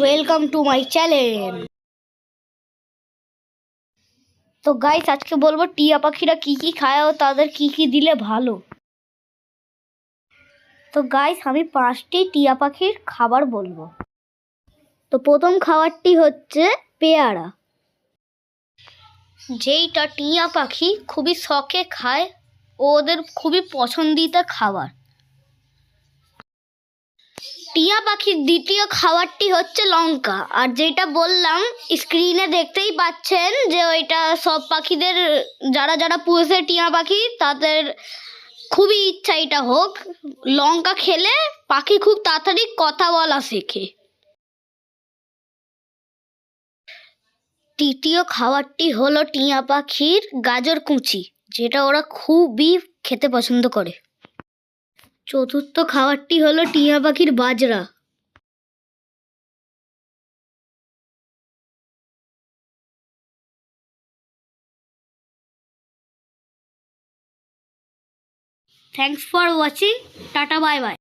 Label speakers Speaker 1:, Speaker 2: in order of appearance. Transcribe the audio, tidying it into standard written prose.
Speaker 1: Welcome to my channel. তো guys, আজকে বলবো টিয়া পাখিরা কি কি খায় ও তাদের কি কি দিলে ভালো। তো গাইস, আমি 5টি টিয়া পাখির খাবার বলবো। তো প্রথম খাবারটি হচ্ছে পেয়ারা, যেইটা টিয়া পাখি খুবই শখে খায় ও ওদের খুবই পছন্দিতা খাবার। টিয়া পাখির দ্বিতীয় খাবারটি হচ্ছে লঙ্কা, আর যেটা বললাম স্ক্রিনে দেখতেই পাচ্ছেন যে ওইটা সব পাখিদের, যারা যারা পুষে টিয়া পাখি তাদের খুবই ইচ্ছা এটা হোক। লঙ্কা খেলে পাখি খুব তাড়াতাড়ি কথা বলা শেখে। তৃতীয় খাবারটি হলো টিয়া পাখির গাজর কুচি, যেটা ওরা খুবই খেতে পছন্দ করে। চতুর্থ খাবারটি হলো টিয়া পাখির বাজরা। Thanks for watching. Tata, bye by.